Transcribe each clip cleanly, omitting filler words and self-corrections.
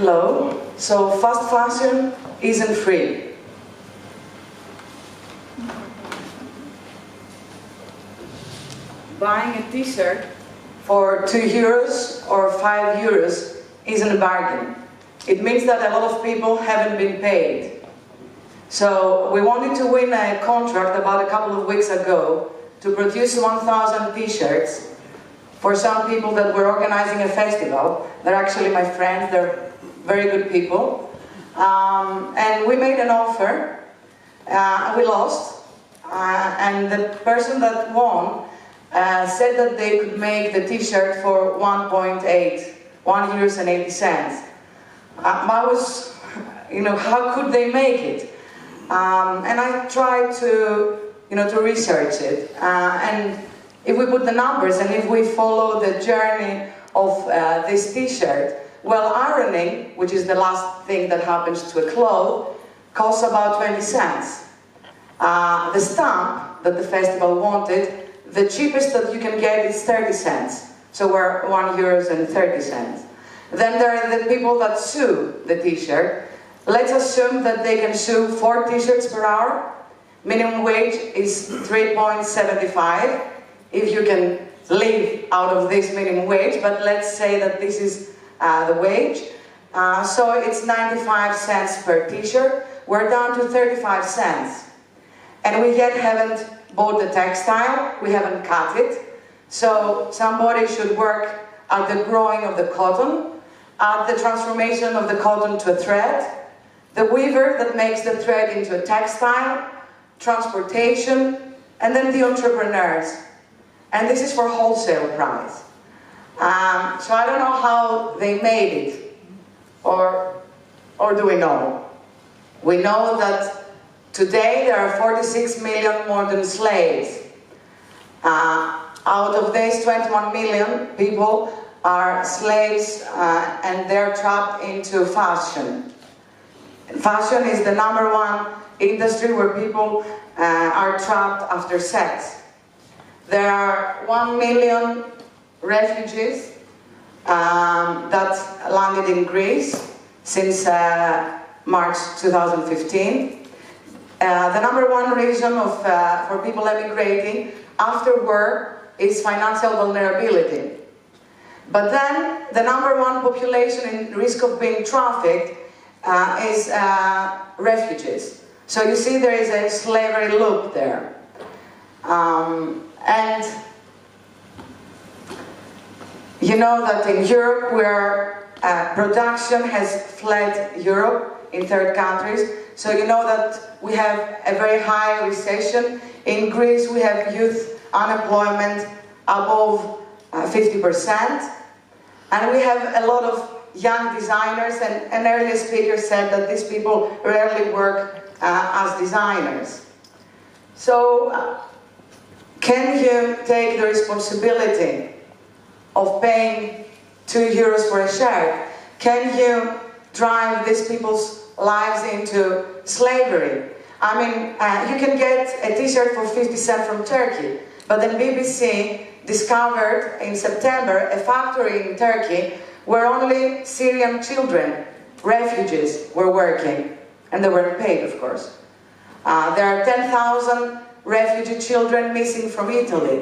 Hello. So fast fashion isn't free. Buying a t-shirt for €2 or €5 isn't a bargain. It means that a lot of people haven't been paid. So we wanted to win a contract about a couple of weeks ago to produce 1,000 t-shirts for some people that were organizing a festival. They're actually my friends, they're very good people. And we made an offer, we lost, and the person that won said that they could make the t-shirt for 1.8, €1.80. I was, how could they make it? And I tried to, to research it. And if we put the numbers and if we follow the journey of this t-shirt, well, ironing, which is the last thing that happens to a cloth, costs about 20 cents. The stamp that the festival wanted, the cheapest that you can get is 30 cents. So we're €1.30. Then there are the people that sew the t-shirt. Let's assume that they can sew 4 t-shirts per hour. Minimum wage is 3.75 if you can live out of this minimum wage, but let's say that this is the wage. So it's 95 cents per t-shirt. We're down to 35 cents. And we yet haven't bought the textile, we haven't cut it. So somebody should work at the growing of the cotton, at the transformation of the cotton to a thread, the weaver that makes the thread into a textile, transportation, and then the entrepreneurs. And this is for wholesale price. So I don't know how they made it, or do we know? We know that today there are 46 million modern slaves. Out of these, 21 million people are slaves and they're trapped into fashion. Fashion is the #1 industry where people are trapped after sex. There are 1 million refugees that landed in Greece since March 2015. The #1 reason for people emigrating after war is financial vulnerability. But then the #1 population in risk of being trafficked is refugees. So you see there is a slavery loop there. And you know that in Europe where production has fled Europe in third countries, so you know that we have a very high recession. In Greece we have youth unemployment above 50%, and we have a lot of young designers, and an earlier speaker said that these people rarely work as designers. So can you take the responsibility of paying €2 for a shirt? Can you drive these people's lives into slavery? I mean, you can get a t-shirt for 50 cents from Turkey, but then BBC discovered in September a factory in Turkey where only Syrian children, refugees, were working, and they weren't paid, of course. There are 10,000 refugee children missing from Italy.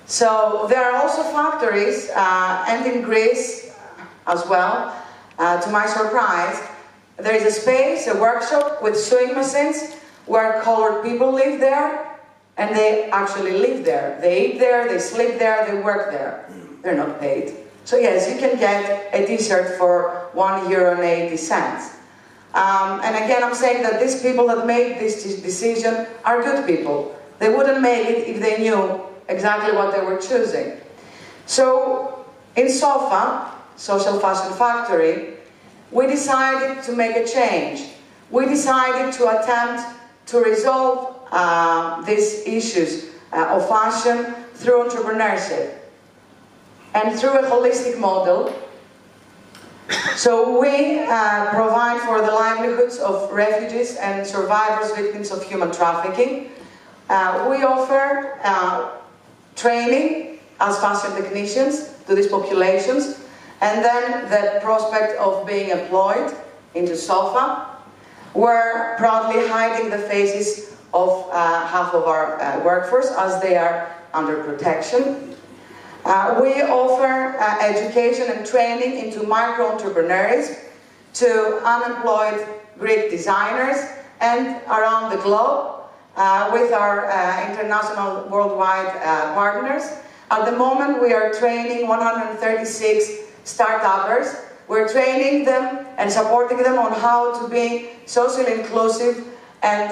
So there are also factories, and in Greece as well, to my surprise, there is a space, a workshop with sewing machines where colored people live there, and they actually live there. They eat there, they sleep there, they work there. They're not paid. So yes, you can get a t-shirt for €1.80. And again, I'm saying that these people that made this decision are good people. They wouldn't make it if they knew exactly what they were choosing. So in SOFFA, Social Fashion Factory, we decided to make a change. We decided to attempt to resolve these issues of fashion through entrepreneurship and through a holistic model. So we provide for the livelihoods of refugees and survivors, victims of human trafficking. We offer training as fashion technicians to these populations. and then the prospect of being employed into SOFFA. We're proudly hiding the faces of half of our workforce as they are under protection. We offer education and training into micro-entrepreneurs to unemployed Greek designers and around the globe with our international worldwide partners. At the moment we are training 136 start-uppers. We're training them and supporting them on how to be socially inclusive and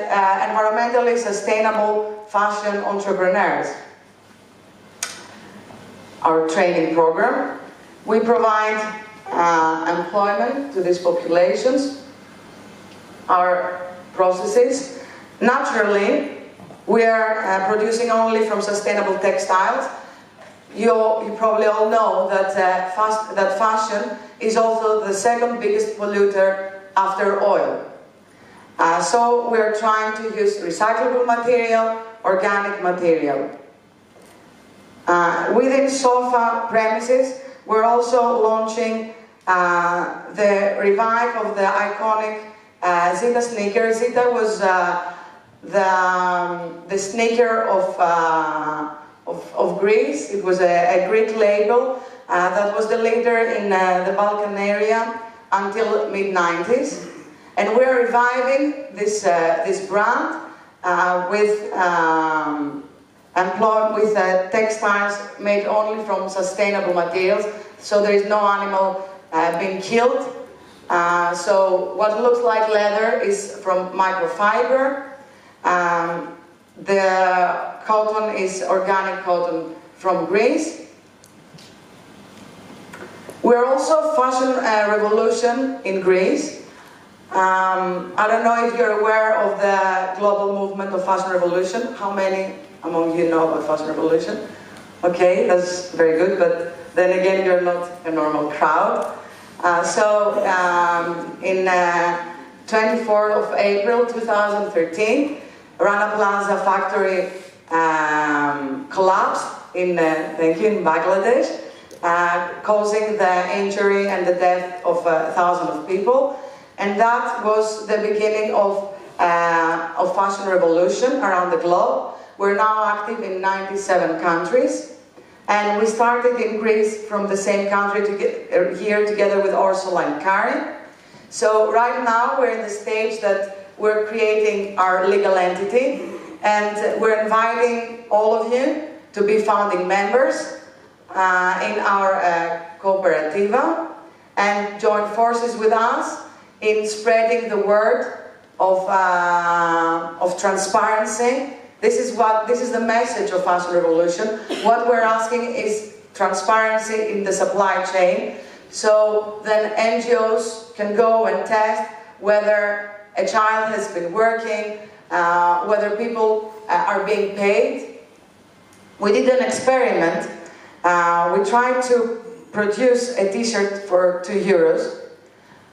environmentally sustainable fashion entrepreneurs. Our training program, we provide employment to these populations. Our processes, naturally, we are producing only from sustainable textiles. You probably all know that, that fashion is also the second biggest polluter after oil. So we're trying to use recyclable material, organic material. Within SOFFA premises, we're also launching the revive of the iconic Zeta sneaker. Zeta was the sneaker of Greece. It was a Greek label that was the leader in the Balkan area until mid-90s. And we're reviving this, this brand with textiles made only from sustainable materials, so there is no animal being killed. So what looks like leather is from microfiber. The cotton is organic cotton from Greece. We're also fashion revolution in Greece. I don't know if you're aware of the global movement of fashion revolution. How many among you know about fashion revolution? Okay, that's very good, but then again, you're not a normal crowd. In 24th of April 2013, Rana Plaza factory collapsed in Bangladesh, causing the injury and the death of thousands of people. And that was the beginning of fashion revolution around the globe. We're now active in 97 countries. And we started in Greece from the same country here together with Ursula and Karen. So right now we're in the stage that we're creating our legal entity, and we're inviting all of you to be founding members in our cooperativa and join forces with us in spreading the word of transparency. This is the message of Fashion Revolution. What we're asking is transparency in the supply chain, so then NGOs can go and test whether a child has been working, whether people are being paid. We did an experiment. We tried to produce a t-shirt for €2.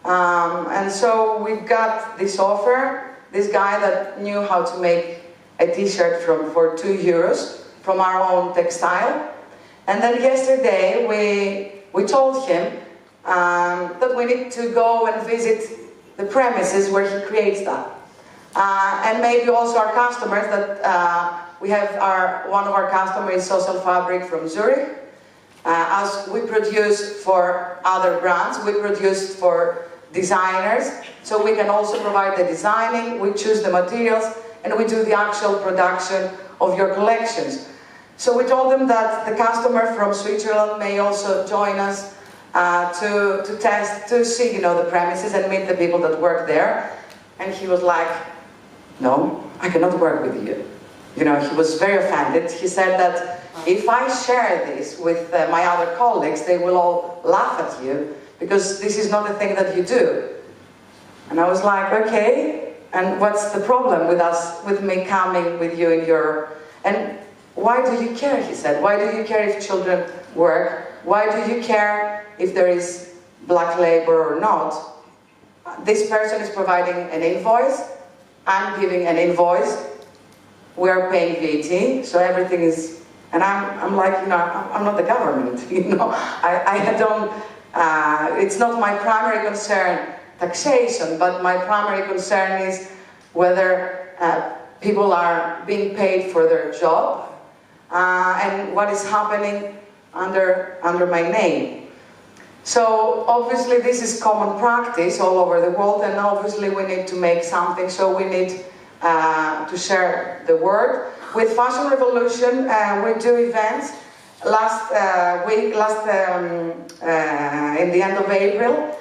And so we got this offer, this guy that knew how to make a t-shirt for €2 from our own textile. And then yesterday we told him that we need to go and visit the premises where he creates that. And maybe also our customers, that we have one of our customers is Social Fabric from Zurich. As we produce for other brands, we produce for designers, so we can also provide the designing, we choose the materials, and we do the actual production of your collections. So we told them that the customer from Switzerland may also join us to test, to see, the premises and meet the people that work there. And he was like, no, I cannot work with you. He was very offended. He said that if I share this with my other colleagues, they will all laugh at you, because this is not a thing that you do. And I was like, okay, and what's the problem with me coming with you in your... And why do you care, he said. Why do you care if children work? Why do you care if there is black labor or not? This person is providing an invoice, I'm giving an invoice, we're paying VAT, so everything is... And I'm like, I'm not the government, I don't It's not my primary concern, taxation, but my primary concern is whether people are being paid for their job and what is happening under my name. So obviously this is common practice all over the world, and obviously we need to make something, so we need to share the word. With Fashion Revolution, we do events. Last week, in the end of April,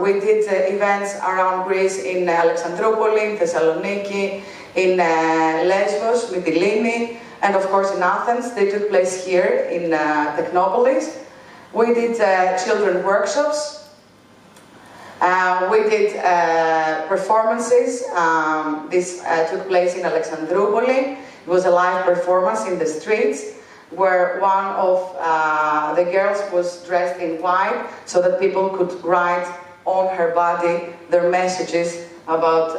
we did events around Greece in Alexandroupoli, in Thessaloniki, in Lesbos, Mytilene, and of course in Athens. They took place here in Technopolis. We did children workshops. We did performances. This took place in Alexandroupoli. It was a live performance in the streets, where one of the girls was dressed in white so that people could write on her body their messages about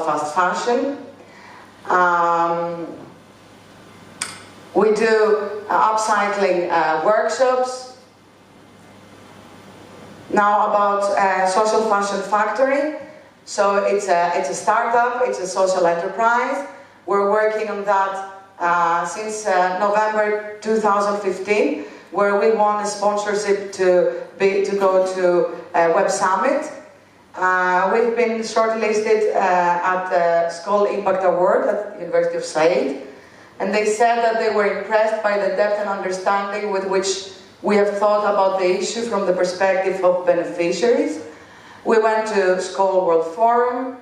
fast fashion. We do upcycling workshops. Now about Social Fashion Factory. So it's a startup, it's a social enterprise. We're working on that since November 2015, where we won a sponsorship to go to Web Summit. We've been shortlisted at the School Impact Award at the University of Said, and they said that they were impressed by the depth and understanding with which we have thought about the issue from the perspective of beneficiaries. We went to Skoll World Forum.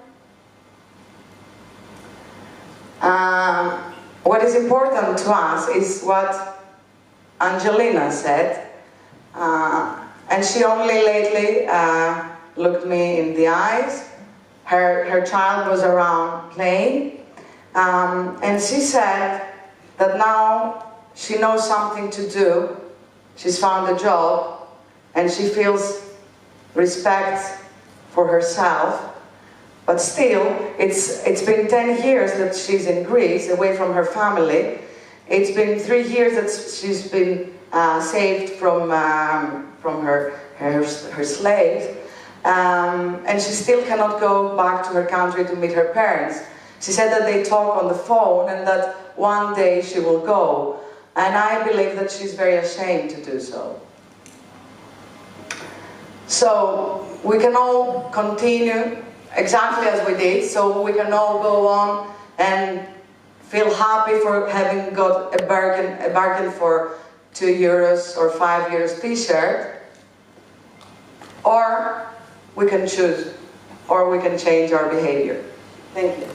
What is important to us is what Angelina said, and she only lately looked me in the eyes. Her child was around playing, and she said that now she knows something to do. She's found a job, and she feels respect for herself. But still, it's been 10 years that she's in Greece, away from her family. It's been 3 years that she's been saved from her slaves, and she still cannot go back to her country to meet her parents. She said that they talk on the phone and that one day she will go. And I believe that she's very ashamed to do so. So we can all continue exactly as we did, so we can all go on and feel happy for having got a bargain for €2 or €5 t-shirt, or we can choose, or we can change our behavior. Thank you.